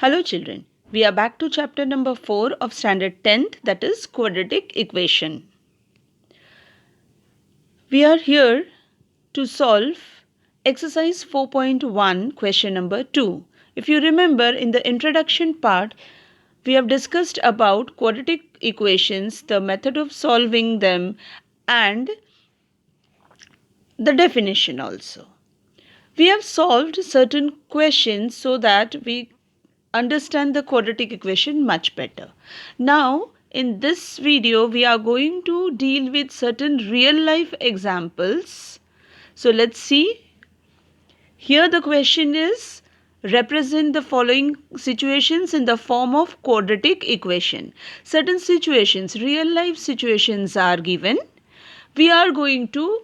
Hello children, we are back to chapter number 4 of standard 10th, that is quadratic equation. We are here to solve exercise 4.1 question number 2. If you remember, in the introduction part we have discussed about quadratic equations, the method of solving them and the definition also. We have solved certain questions so that we understand the quadratic equation much better. Now, in this video, we are going to deal with certain real life examples. So, let's see. Here the question is, represent the following situations in the form of quadratic equation. Certain situations, real life situations are given. We are going to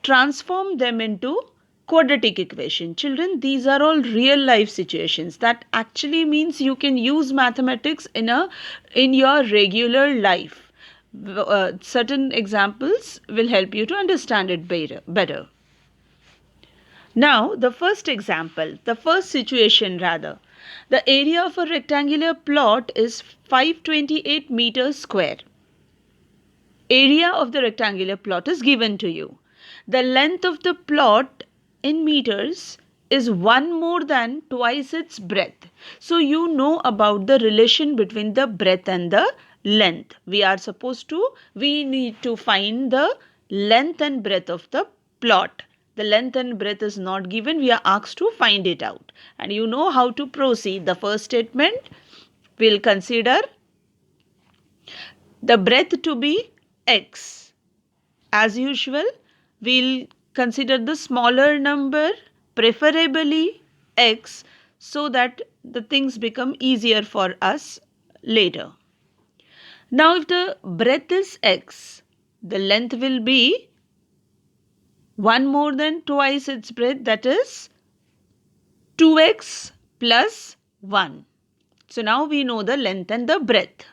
transform them into quadratic equation. Children, these are all real life situations. That actually means you can use mathematics in your regular life. Certain examples will help you to understand it better. Now, the first situation rather. The area of a rectangular plot is 528 meters square. Area of the rectangular plot is given to you. The length of the plot in meters is 1 more than twice its breadth. So you know about the relation between the breadth and the length. We need to find the length and breadth of the plot. The length and breadth is not given. We are asked to find it out. And you know how to proceed. The first statement, we'll consider the breadth to be x. As usual, we'll consider the smaller number, preferably x, so that the things become easier for us later. Now, if the breadth is x, the length will be 1 more than twice its breadth, that is 2x plus 1. So now we know the length and the breadth.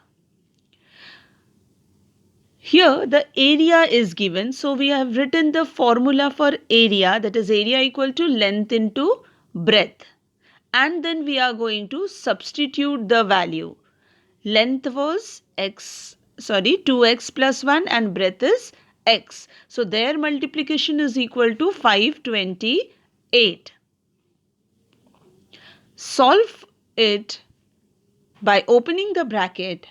Here the area is given, so we have written the formula for area, that is area equal to length into breadth, and then we are going to substitute the value. Length was 2x plus 1 and breadth is x. So their multiplication is equal to 528. Solve it by opening the bracket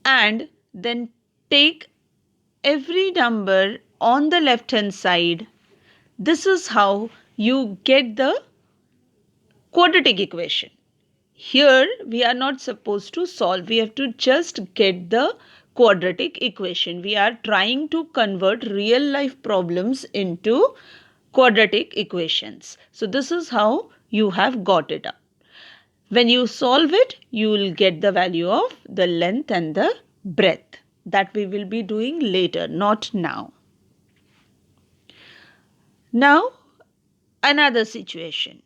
and then take every number on the left hand side. This is how you get the quadratic equation. Here we are not supposed to solve, we have to just get the quadratic equation. We are trying to convert real life problems into quadratic equations. So this is how you have got it up. When you solve it, you will get the value of the length and the breadth. That we will be doing later, not now. Now, another situation.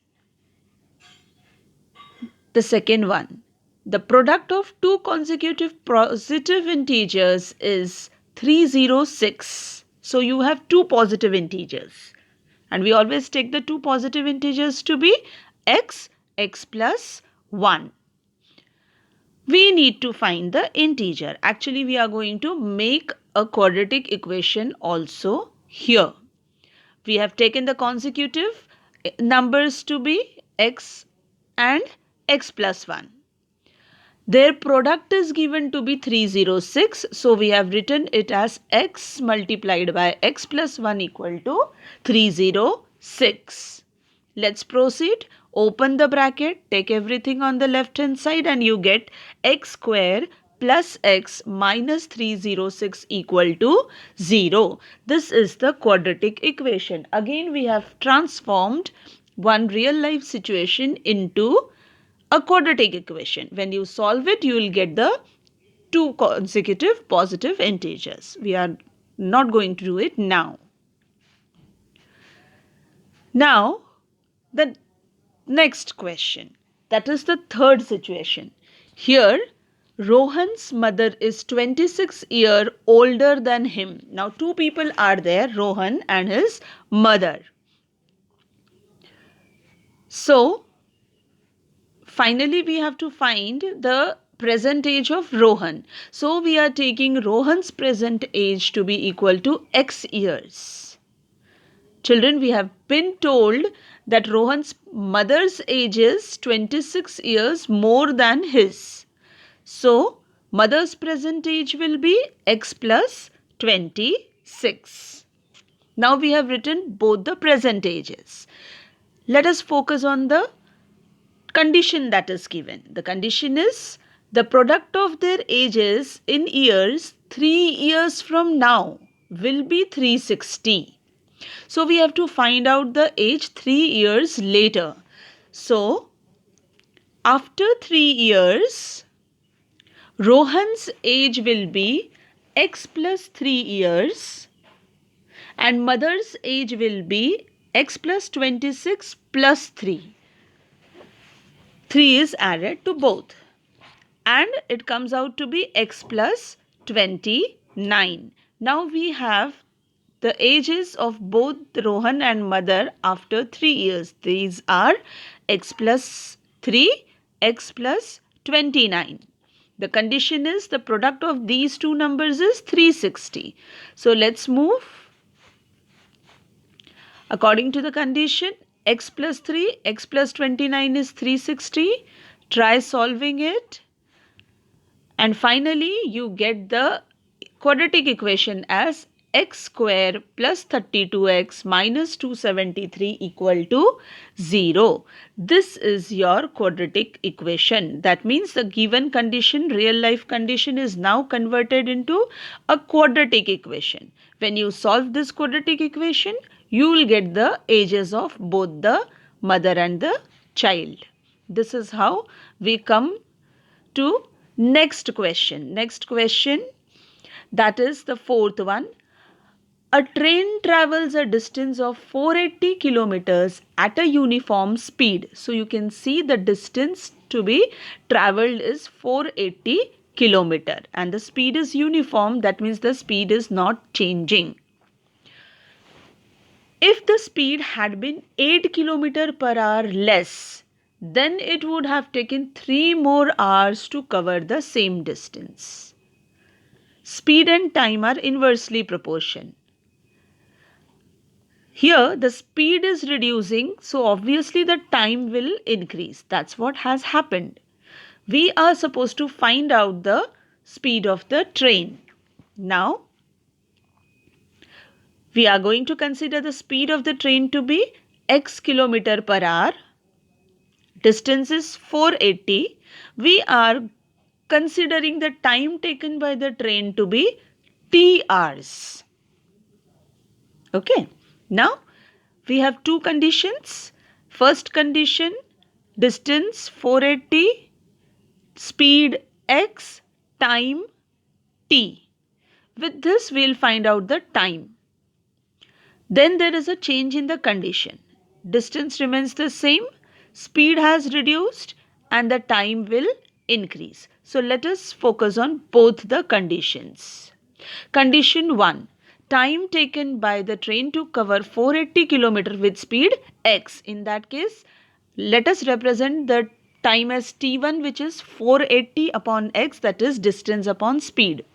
The second one. The product of two consecutive positive integers is 306. So you have two positive integers. And we always take the two positive integers to be x plus 1. We need to find the integer. Actually, we are going to make a quadratic equation also here. We have taken the consecutive numbers to be x and x plus 1. Their product is given to be 306. So we have written it as x multiplied by x plus 1 equal to 306. Let's proceed. Open the bracket, take everything on the left hand side and you get x square plus x minus 306 equal to 0. This is the quadratic equation. Again, we have transformed one real life situation into a quadratic equation. When you solve it, you will get the two consecutive positive integers. We are not going to do it now. Now, the next question, that is the third situation. Here, Rohan's mother is 26 years older than him. Now, two people are there, Rohan and his mother. So, finally we have to find the present age of Rohan. So we are taking Rohan's present age to be equal to x years. Children, we have been told that Rohan's mother's age is 26 years more than his. So, mother's present age will be x plus 26. Now we have written both the present ages. Let us focus on the condition that is given. The condition is the product of their ages in years 3 years from now will be 360. So we have to find out the age 3 years later. So after 3 years, Rohan's age will be x plus 3 years and mother's age will be x plus 26 plus 3. 3 is added to both and it comes out to be x plus 29. Now we have the ages of both Rohan and mother after 3 years. These are x plus 3, x plus 29. The condition is the product of these two numbers is 360. So let's move. According to the condition, x plus 3, x plus 29 is 360. Try solving it. And finally, you get the quadratic equation as x square plus 32x minus 273 equal to 0. This is your quadratic equation. That means the given condition, real life condition, is now converted into a quadratic equation. When you solve this quadratic equation, you will get the ages of both the mother and the child. This is how we come to next question. Next question, that is the fourth one. A train travels a distance of 480 kilometers at a uniform speed. So you can see the distance to be traveled is 480 kilometer and the speed is uniform. That means the speed is not changing. If the speed had been 8 kilometer per hour less, then it would have taken 3 more hours to cover the same distance. Speed and time are inversely proportional. Here the speed is reducing, so obviously the time will increase. That's what has happened. We are supposed to find out the speed of the train. Now, we are going to consider the speed of the train to be x kilometer per hour. Distance is 480. We are considering the time taken by the train to be t hours. Okay. Now, we have two conditions. First condition, distance 480, speed x, time t. With this, we will find out the time. Then there is a change in the condition. Distance remains the same, speed has reduced and the time will increase. So, let us focus on both the conditions. Condition 1. Time taken by the train to cover 480 km with speed x. In that case, let us represent the time as t1, which is 480 upon x, that is distance upon speed.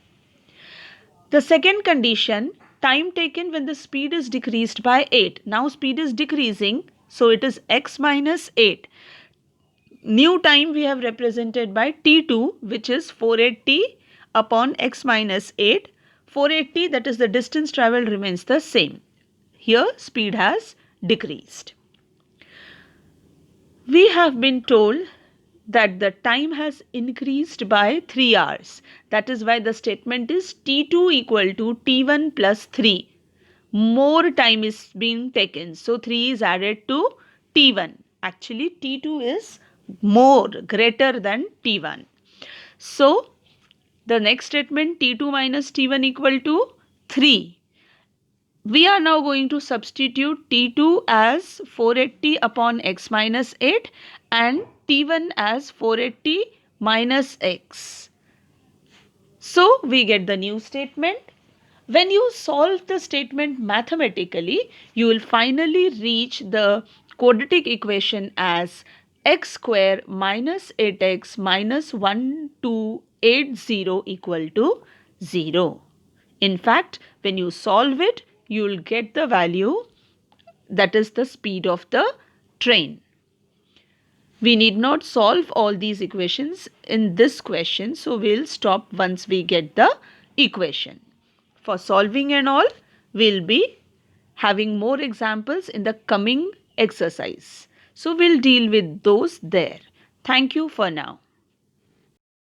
The second condition, time taken when the speed is decreased by 8. Now speed is decreasing, so it is x minus 8. New time we have represented by t2, which is 480 upon x minus 8. 480, that is the distance travelled, remains the same. Here speed has decreased. We have been told that the time has increased by 3 hours. That is why the statement is t2 equal to t1 plus 3. More time is being taken. So 3 is added to t1. Actually t2 is more, greater than t1. So the next statement, t2 minus t1 equal to 3. We are now going to substitute t2 as 480 upon x minus 8 and t1 as 480 minus x. So we get the new statement. When you solve the statement mathematically, you will finally reach the quadratic equation as x square minus 8x minus 1280 equal to 0. In fact, when you solve it, you will get the value, that is the speed of the train. We need not solve all these equations in this question, so we'll stop once we get the equation. For solving and all, we'll be having more examples in the coming exercise. So we'll deal with those there. Thank you for now.